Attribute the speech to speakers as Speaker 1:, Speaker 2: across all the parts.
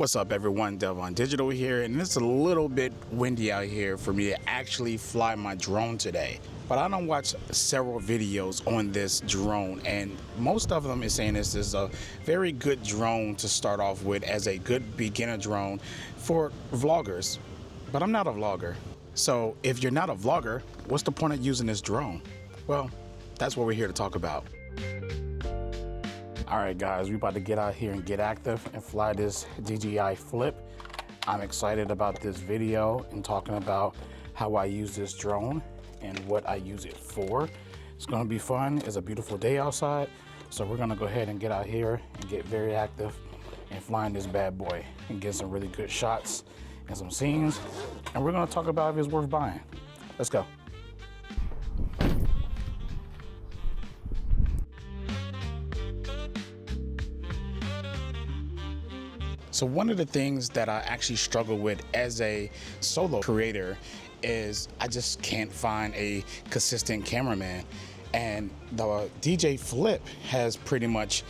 Speaker 1: What's up everyone, Devon Digital here, and it's a little bit windy out here for me to actually fly my drone today. But I done watched several videos on this drone, and most of them is saying this is a very good drone to start off with as a good beginner drone for vloggers. But I'm not a vlogger. So if you're not a vlogger, what's the point of using this drone? Well, that's what we're here to talk about. All right, guys, we're about to get out here and get active and fly this DJI Flip. I'm excited about this video and talking about how I use this drone and what I use it for. It's gonna be fun. It's a beautiful day outside. So we're gonna go ahead and get out here and get very active and flying this bad boy and get some really good shots and some scenes. And we're gonna talk about if it's worth buying. Let's go. So one of the things that I actually struggle with as a solo creator is I just can't find a consistent cameraman. And the DJI Flip has pretty much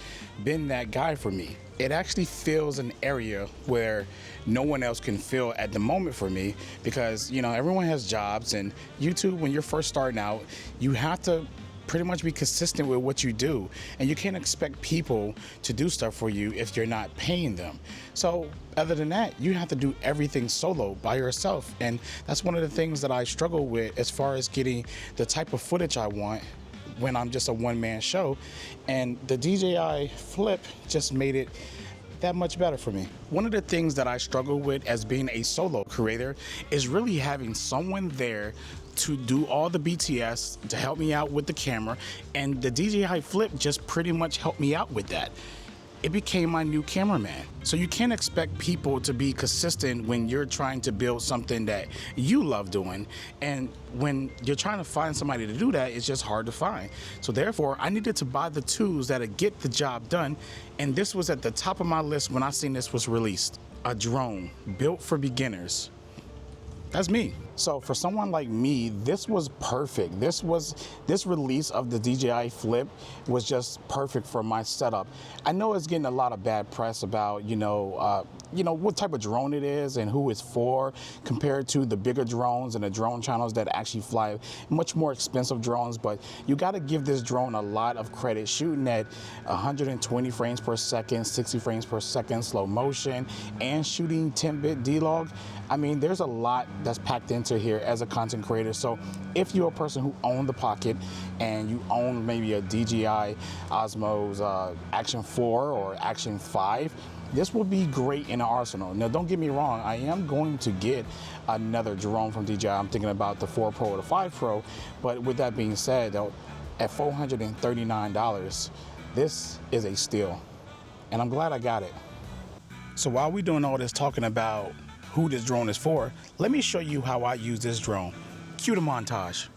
Speaker 1: been that guy for me. It actually fills an area where no one else can fill at the moment for me because, you know, everyone has jobs, and YouTube, when you're first starting out, you have to pretty much be consistent with what you do, and you can't expect people to do stuff for you if you're not paying them. So other than that, you have to do everything solo by yourself, and that's one of the things that I struggle with as far as getting the type of footage I want when I'm just a one-man show. And the DJI Flip just made it that much better for me. One of the things that I struggle with as being a solo creator is really having someone there to do all the BTS, to help me out with the camera, and the DJI Flip just pretty much helped me out with that. It became my new cameraman. So you can't expect people to be consistent when you're trying to build something that you love doing. And when you're trying to find somebody to do that, it's just hard to find. So therefore, I needed to buy the tools that'll get the job done. And this was at the top of my list when I seen this was released. A drone built for beginners. That's me. So for someone like me, this was perfect. This release of the DJI Flip was just perfect for my setup. I know it's getting a lot of bad press about, you know what type of drone it is and who it's for compared to the bigger drones and the drone channels that actually fly much more expensive drones. But you got to give this drone a lot of credit. Shooting at 120 frames per second, 60 frames per second, slow motion, and shooting 10-bit DLOG. I mean, there's a lot that's packed into here as a content creator. So if you're a person who owns the Pocket and you own maybe a DJI Osmo's Action 4 or Action 5, this will be great in an arsenal. Now, don't get me wrong, I am going to get another drone from DJI. I'm thinking about the 4 Pro or the 5 Pro. But with that being said, though, at $439, this is a steal. And I'm glad I got it. So while we're doing all this talking about who this drone is for, let me show you how I use this drone. Cue the montage.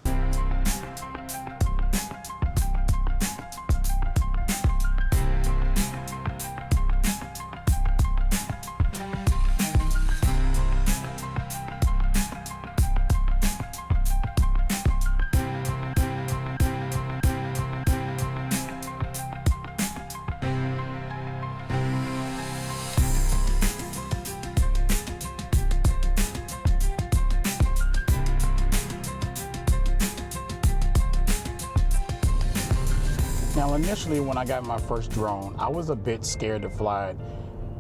Speaker 1: Now, initially when I got my first drone, I was a bit scared to fly it,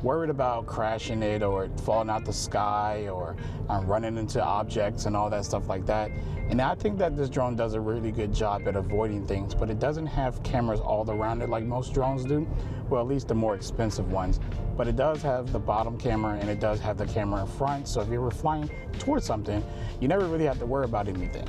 Speaker 1: worried about crashing it or falling out the sky or running into objects and all that stuff like that. And I think that this drone does a really good job at avoiding things, but it doesn't have cameras all around it like most drones do. Well, at least the more expensive ones. But it does have the bottom camera and it does have the camera in front. So if you were flying towards something, you never really have to worry about anything.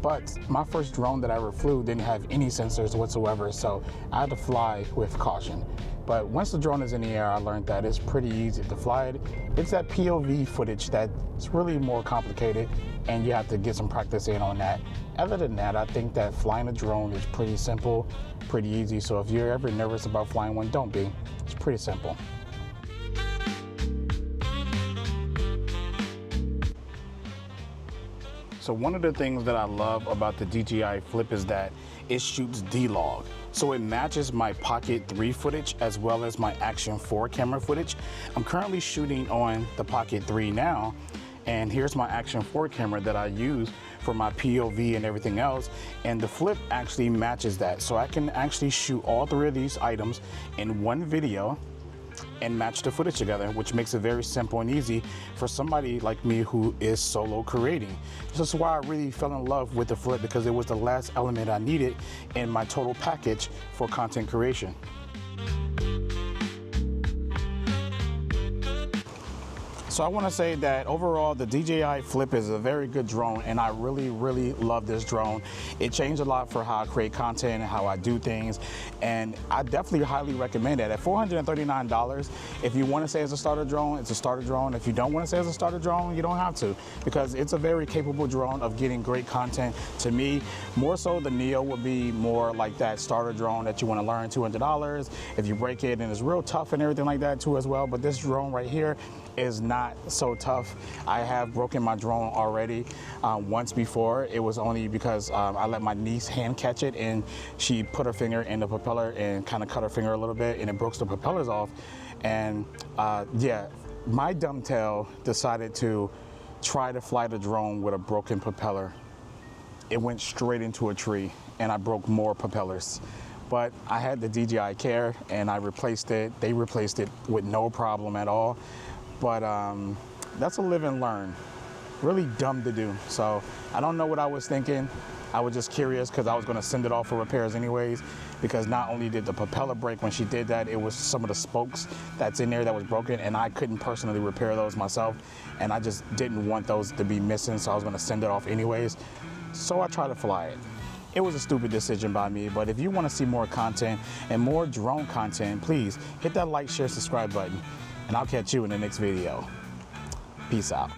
Speaker 1: But my first drone that I ever flew didn't have any sensors whatsoever, so I had to fly with caution. But once the drone is in the air, I learned that it's pretty easy to fly it. It's that POV footage that's really more complicated, and you have to get some practice in on that. Other than that, I think that flying a drone is pretty simple, pretty easy. So if you're ever nervous about flying one, don't be. It's pretty simple. So one of the things that I love about the DJI Flip is that it shoots DLOG. So it matches my Pocket 3 footage as well as my Action 4 camera footage. I'm currently shooting on the Pocket 3 now, and here's my Action 4 camera that I use for my POV and everything else, and the flip actually matches that. So I can actually shoot all three of these items in one video and match the footage together, which makes it very simple and easy for somebody like me who is solo creating. This is why I really fell in love with the flip, because it was the last element I needed in my total package for content creation. So I want to say that overall the DJI Flip is a very good drone, and I really love this drone. It changed a lot for how I create content and how I do things, and I definitely highly recommend it. At $439, if you want to say it's a starter drone, it's a starter drone. If you don't want to say it's a starter drone, you don't have to, because it's a very capable drone of getting great content. To me, more so the Neo would be more like that starter drone that you want to learn, $200. If you break it, and it's real tough and everything like that too as well. But this drone right here is not so tough. I have broken my drone already once before. It was only because I let my niece hand catch it, and she put her finger in the propeller and kind of cut her finger a little bit, and it broke the propellers off. And yeah, my dumb tail decided to try to fly the drone with a broken propeller. It went straight into a tree, and I broke more propellers. But I had the DJI Care, and I replaced it. They replaced it with no problem at all. But that's a live and learn. Really dumb to do. So I don't know what I was thinking. I was just curious because I was going to send it off for repairs anyways, because not only did the propeller break when she did that, it was some of the spokes that's in there that was broken, and I couldn't personally repair those myself, and I just didn't want those to be missing, so I was going to send it off anyways. So I tried to fly it. It was a stupid decision by me, but if you want to see more content and more drone content, please hit that like, share, subscribe button, and I'll catch you in the next video. Peace out.